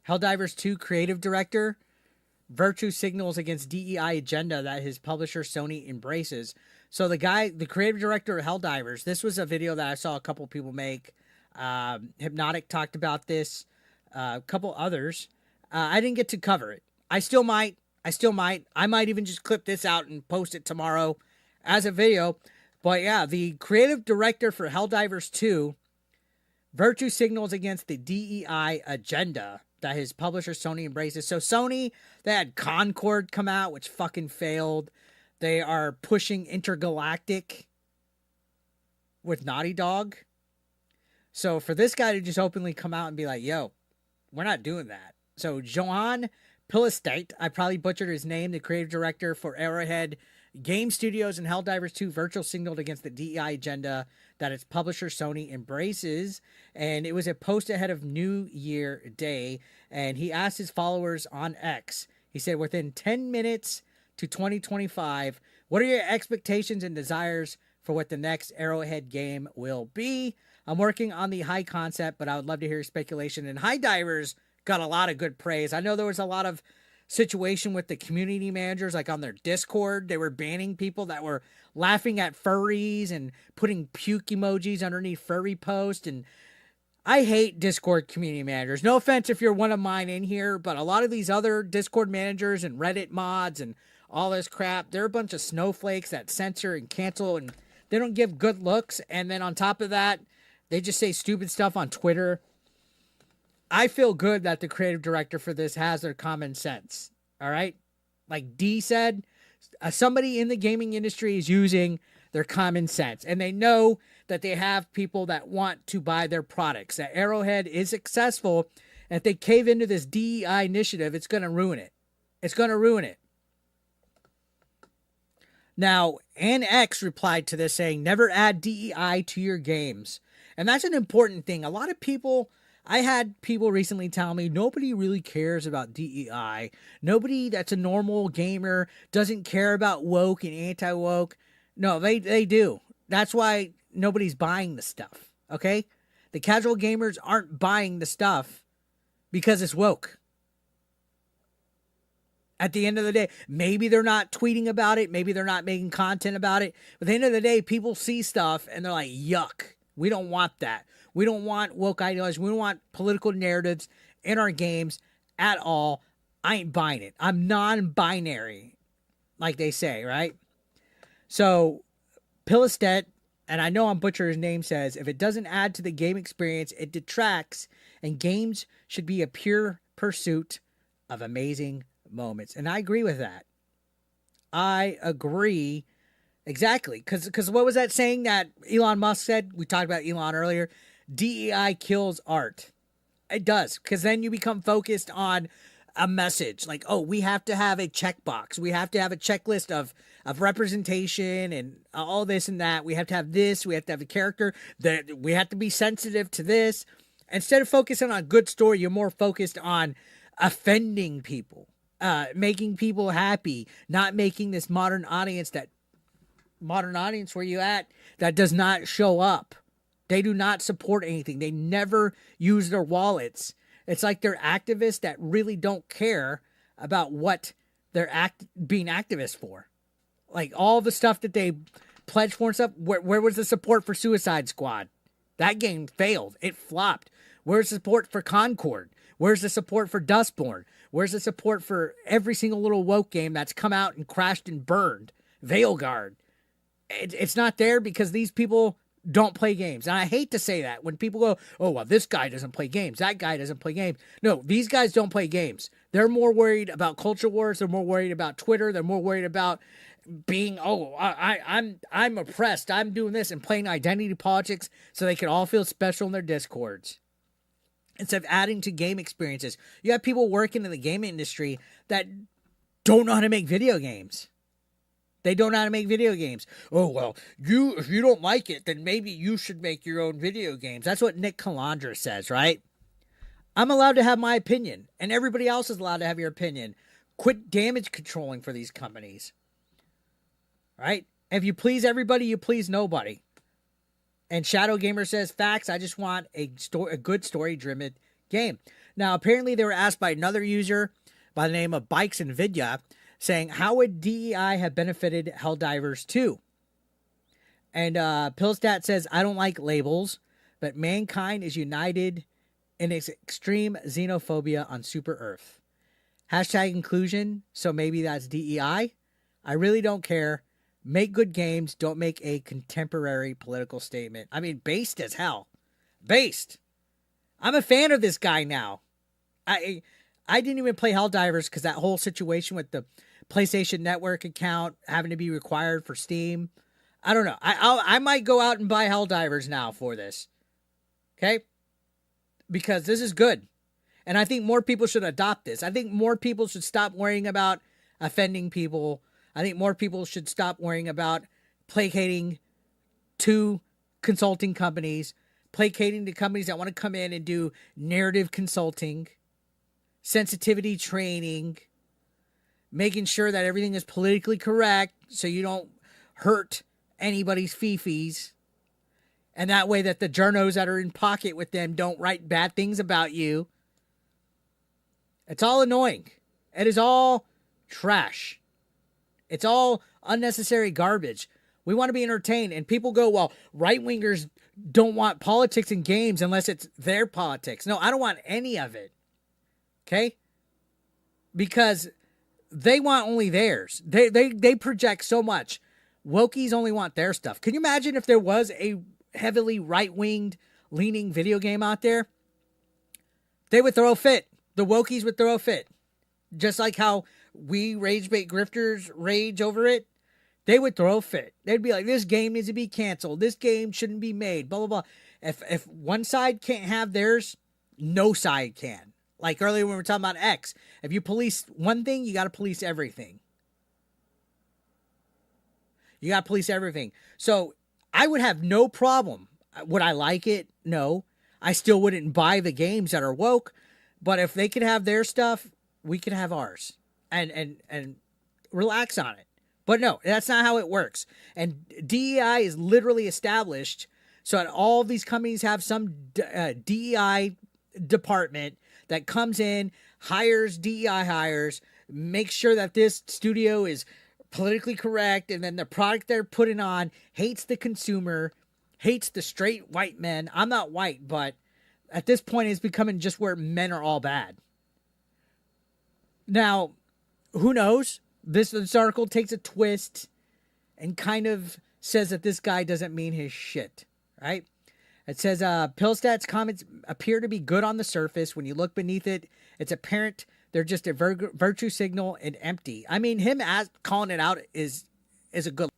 Helldivers 2 creative director, virtue signals against DEI agenda that his publisher Sony embraces. So the creative director of Helldivers, this was a video that I saw a couple people make. Hypnotic talked about this, a couple others. I didn't get to cover it. I still might. I might even just clip this out and post it tomorrow as a video. But yeah, the creative director for Helldivers 2, virtue signals against the DEI agenda that his publisher Sony embraces. So Sony, they had Concord come out, which fucking failed. They are pushing Intergalactic with Naughty Dog. So for this guy to just openly come out and be like, yo, we're not doing that. So Johann Pilestedt, I probably butchered his name, the creative director for Arrowhead Game Studios and Helldivers 2, virtual signaled against the DEI agenda that its publisher Sony embraces. And it was a post ahead of New Year Day. And he asked his followers on X, he said, within 10 minutes to 2025, what are your expectations and desires for what the next Arrowhead game will be? I'm working on the high concept, but I would love to hear your speculation. And Helldivers got a lot of good praise. I know there was a lot of situation with the community managers, like on their Discord. They were banning people that were laughing at furries and putting puke emojis underneath furry posts. And I hate Discord community managers. No offense if you're one of mine in here, but a lot of these other Discord managers and Reddit mods and all this crap, they're a bunch of snowflakes that censor and cancel, and they don't give good looks. And then on top of that, they just say stupid stuff on Twitter. I feel good that the creative director for this has their common sense. All right? Like D said, somebody in the gaming industry is using their common sense. And they know that they have people that want to buy their products. That Arrowhead is successful. And if they cave into this DEI initiative, it's going to ruin it. It's going to ruin it. Now, NX replied to this saying, never add DEI to your games. And that's an important thing. A lot of people... I had people recently tell me nobody really cares about DEI. Nobody that's a normal gamer doesn't care about woke and anti-woke. No, they do. That's why nobody's buying the stuff, okay? The casual gamers aren't buying the stuff because it's woke. At the end of the day, maybe they're not tweeting about it. Maybe they're not making content about it. But at the end of the day, people see stuff and they're like, yuck, we don't want that. We don't want woke ideology. We don't want political narratives in our games at all. I ain't buying it. I'm non-binary, like they say, right? So, Pilestedt, and I know I'm butchering his name, says, if it doesn't add to the game experience, it detracts, and games should be a pure pursuit of amazing moments. And I agree with that. I agree exactly. Because what was that saying that Elon Musk said? We talked about Elon earlier. DEI kills art. It does, because then you become focused on a message like, oh, we have to have a checkbox. We have to have a checklist of representation and all this and that. We have to have this. We have to have a character. That we have to be sensitive to this. Instead of focusing on a good story, you're more focused on offending people, making people happy, not making this modern audience where you at that does not show up. They do not support anything. They never use their wallets. It's like they're activists that really don't care about what they're being activists for. Like all the stuff that they pledge for and stuff. Where was the support for Suicide Squad? That game failed. It flopped. Where's the support for Concord? Where's the support for Dustborn? Where's the support for every single little woke game that's come out and crashed and burned? Veilguard. It's not there because these people don't play games. And I hate to say that when people go, oh, well, this guy doesn't play games. That guy doesn't play games. No, these guys don't play games. They're more worried about culture wars. They're more worried about Twitter. They're more worried about being, I'm oppressed. I'm doing this and playing identity politics so they can all feel special in their Discords. Instead of adding to game experiences, you have people working in the game industry that don't know how to make video games. They don't know how to make video games. Oh, well, if you don't like it, then maybe you should make your own video games. That's what Nick Calandra says, right? I'm allowed to have my opinion, and everybody else is allowed to have your opinion. Quit damage controlling for these companies. Right? If you please everybody, you please nobody. And Shadow Gamer says, facts, I just want a good story-driven game. Now, apparently they were asked by another user by the name of Bikes and Vidya, saying, how would DEI have benefited Helldivers 2? And Pilestedt says, I don't like labels, but mankind is united in its extreme xenophobia on Super Earth. Hashtag inclusion, so maybe that's DEI. I really don't care. Make good games. Don't make a contemporary political statement. I mean, based as hell. Based. I'm a fan of this guy now. I didn't even play Helldivers because that whole situation with the PlayStation Network account having to be required for Steam. I don't know. I might go out and buy Helldivers now for this. Okay? Because this is good. And I think more people should adopt this. I think more people should stop worrying about offending people. I think more people should stop worrying about placating to consulting companies, placating to companies that want to come in and do narrative consulting, sensitivity training, making sure that everything is politically correct so you don't hurt anybody's fifis. And that way that the journos that are in pocket with them don't write bad things about you. It's all annoying. It is all trash. It's all unnecessary garbage. We want to be entertained. And people go, well, right-wingers don't want politics in games unless it's their politics. No, I don't want any of it. Okay? Because they want only theirs. They project so much. Wokies only want their stuff. Can you imagine if there was a heavily right-winged leaning video game out there? They would throw a fit. The wokies would throw a fit. Just like how we rage bait grifters rage over it. They would throw a fit. They'd be like, this game needs to be canceled. This game shouldn't be made. Blah, blah, blah. If one side can't have theirs, no side can. Like earlier when we were talking about X. If you police one thing, you got to police everything. You got to police everything. So I would have no problem. Would I like it? No. I still wouldn't buy the games that are woke. But if they could have their stuff, we could have ours. And relax on it. But no, that's not how it works. And DEI is literally established so that all these companies have some DEI department that comes in, hires DEI hires, makes sure that this studio is politically correct, and then the product they're putting on hates the consumer, hates the straight white men. I'm not white, but at this point it's becoming just where men are all bad. Now, who knows? This article takes a twist and kind of says that this guy doesn't mean his shit, right? It says, Pilestedt's comments appear to be good on the surface. When you look beneath it, it's apparent they're just a virtue signal and empty. I mean, him calling it out is a good...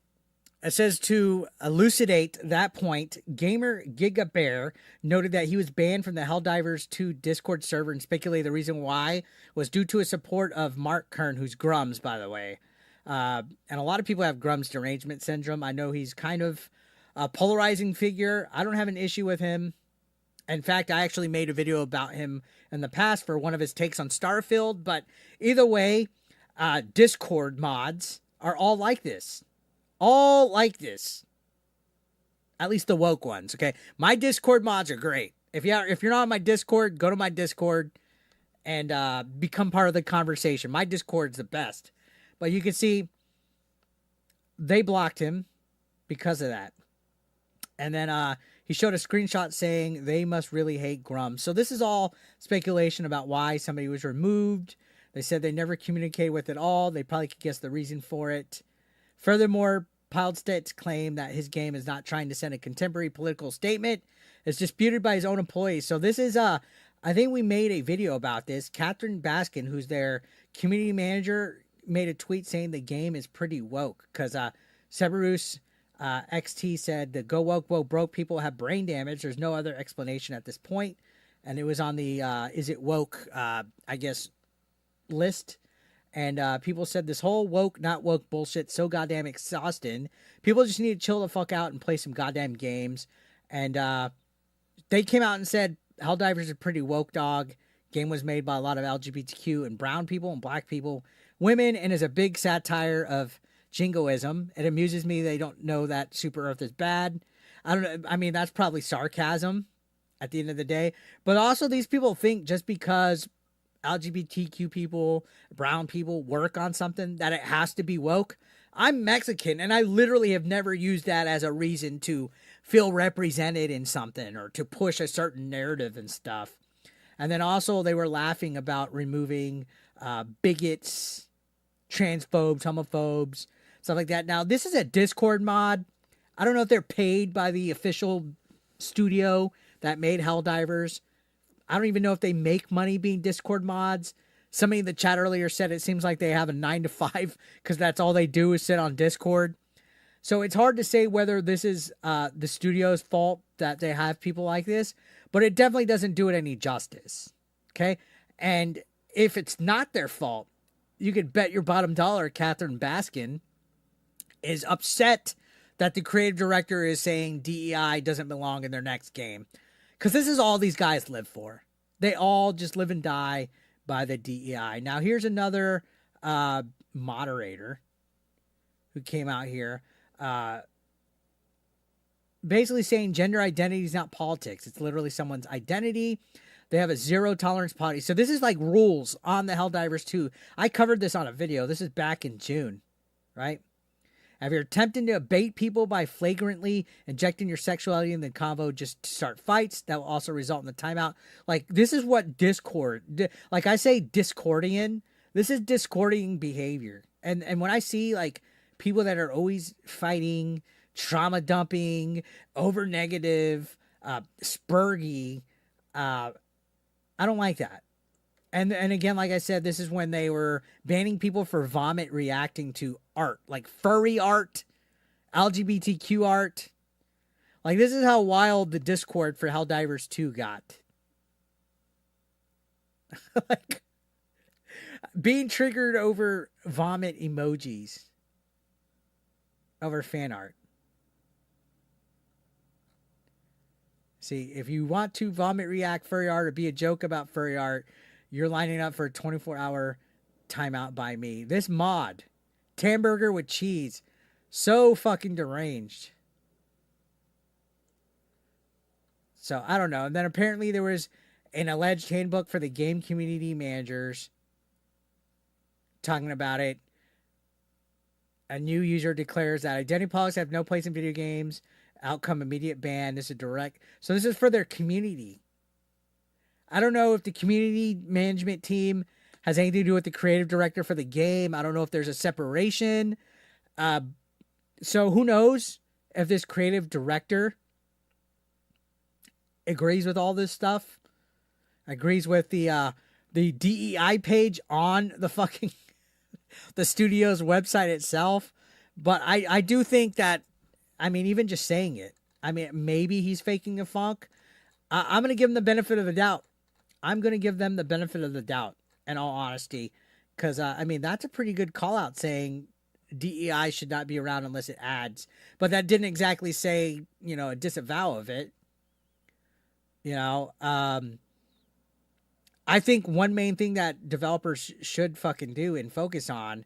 It says to elucidate that point, gamer GigaBear noted that he was banned from the Helldivers 2 Discord server and speculated the reason why was due to his support of Mark Kern, who's Grum's, by the way. And a lot of people have Grum's derangement syndrome. I know he's kind of a polarizing figure. I don't have an issue with him. In fact, I actually made a video about him in the past for one of his takes on Starfield. But either way, Discord mods are all like this. All like this. At least the woke ones, okay? My Discord mods are great. If you're not on my Discord, go to my Discord and become part of the conversation. My Discord's the best. But you can see they blocked him because of that. And then he showed a screenshot saying they must really hate Grum. So this is all speculation about why somebody was removed. They said they never communicated with it all. They probably could guess the reason for it. Furthermore, Pilestedt's claim that his game is not trying to send a contemporary political statement is disputed by his own employees. So this is, I think we made a video about this. Catherine Baskin, who's their community manager, made a tweet saying the game is pretty woke. Because Cerberus XT said the go woke, woke broke people have brain damage. There's no other explanation at this point. And it was on the is it woke, I guess, list. And people said this whole woke, not woke bullshit so goddamn exhausting. People just need to chill the fuck out and play some goddamn games. And they came out and said Helldivers is a pretty woke dog. Game was made by a lot of LGBTQ and brown people and black people, women, and is a big satire of jingoism. It amuses me they don't know that Super Earth is bad. I don't know. I mean, that's probably sarcasm. at the end of the day. But also, these people think just because LGBTQ people, brown people work on something that it has to be woke. I'm Mexican, and I literally have never used that as a reason to feel represented in something or to push a certain narrative and stuff. And then also, they were laughing about removing bigots, transphobes, homophobes, stuff like that. Now, this is a Discord mod. I don't know if they're paid by the official studio that made Helldivers. I don't even know if they make money being Discord mods. Somebody in the chat earlier said it seems like they have a 9 to 5 because that's all they do is sit on Discord. So it's hard to say whether this is the studio's fault that they have people like this, but it definitely doesn't do it any justice. Okay? And if it's not their fault, you could bet your bottom dollar Catherine Baskin is upset that the creative director is saying DEI doesn't belong in their next game. Because this is all these guys live for. They all just live and die by the DEI. Now, here's another moderator who came out here basically saying gender identity is not politics. It's literally someone's identity. They have a zero tolerance policy. So this is like rules on the Helldivers 2. I covered this on a video. This is back in June, right? If you're attempting to bait people by flagrantly injecting your sexuality in the convo just to start fights, that will also result in the timeout. Like, this is what Discord, like I say Discordian, this is Discordian behavior. And when I see, like, people that are always fighting, trauma dumping, over negative, spurgy, I don't like that. And again, like I said, this is when they were banning people for vomit reacting to art, like furry art, LGBTQ art. Like, this is how wild the Discord for Helldivers 2 got. Like, being triggered over vomit emojis, over fan art. See, if you want to vomit react furry art or be a joke about furry art, you're lining up for a 24-hour timeout by me. This mod, Hamburger with cheese, so fucking deranged. So, I don't know. And then apparently there was an alleged handbook for the game community managers talking about it. A new user declares that identity politics have no place in video games. Outcome immediate ban. This is direct. So this is for their community. I don't know if the community management team has anything to do with the creative director for the game. I don't know if there's a separation. So who knows if this creative director agrees with all this stuff, agrees with the DEI page on the fucking the studio's website itself. But I do think that, I mean, even just saying it, I mean, maybe he's faking a funk. I'm going to give him the benefit of the doubt. I'm going to give them the benefit of the doubt, in all honesty. Because, I mean, that's a pretty good call out saying DEI should not be around unless it adds. But that didn't exactly say, you know, a disavow of it. You know, I think one main thing that developers should fucking do and focus on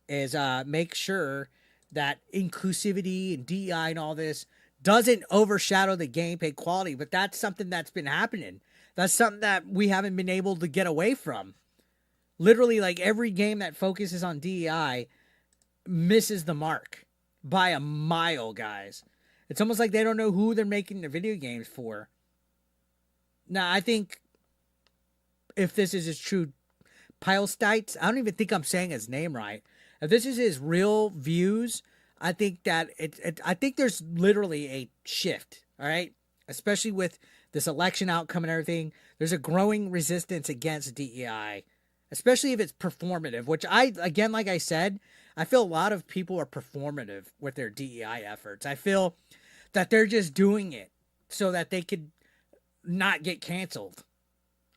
is make sure that inclusivity and DEI and all this doesn't overshadow the gameplay quality. But that's something that's been happening. That's something that we haven't been able to get away from. Literally, like, every game that focuses on DEI misses the mark by a mile, guys. It's almost like they don't know who they're making the video games for. Now, I think if this is his true Pilestedt, I don't even think I'm saying his name right. If this is his real views, I think that I think there's literally a shift, all right? Especially with this election outcome and everything, there's a growing resistance against DEI, especially if it's performative, which again, like I said, I feel a lot of people are performative with their DEI efforts. I feel that they're just doing it so that they could not get canceled,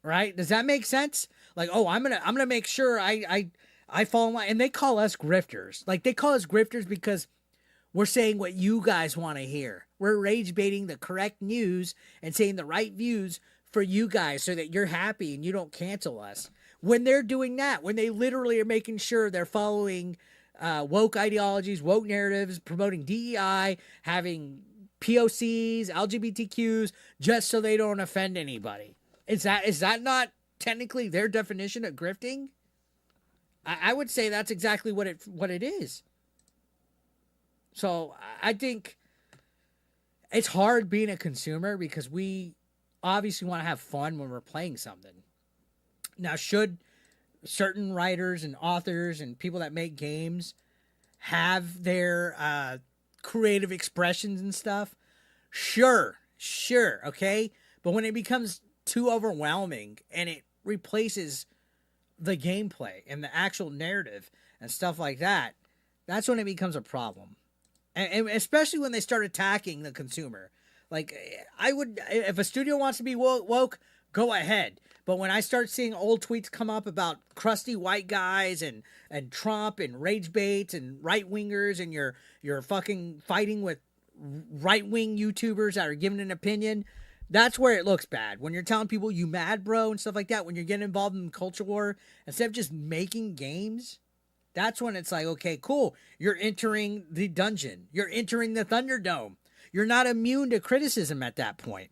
right? Does that make sense? Like, oh, I'm gonna make sure I fall in line, and they call us grifters. Like, they call us grifters because we're saying what you guys want to hear. We're rage baiting the correct news and saying the right views for you guys so that you're happy and you don't cancel us. When they're doing that, when they literally are making sure they're following woke ideologies, woke narratives, promoting DEI, having POCs, LGBTQs, just so they don't offend anybody. Is that not technically their definition of grifting? I would say that's exactly what it is. So I think it's hard being a consumer because we obviously want to have fun when we're playing something. Now, should certain writers and authors and people that make games have their creative expressions and stuff? Sure, okay? But when it becomes too overwhelming and it replaces the gameplay and the actual narrative and stuff like that, that's when it becomes a problem. And especially when they start attacking the consumer. Like, I would, if a studio wants to be woke, go ahead. But when I start seeing old tweets come up about crusty white guys and Trump and rage baits and right wingers and you're fucking fighting with right wing YouTubers that are giving an opinion, that's where it looks bad. When you're telling people you mad, bro, and stuff like that, when you're getting involved in culture war instead of just making games, that's when it's like, okay, cool. You're entering the dungeon. You're entering the Thunderdome. You're not immune to criticism at that point.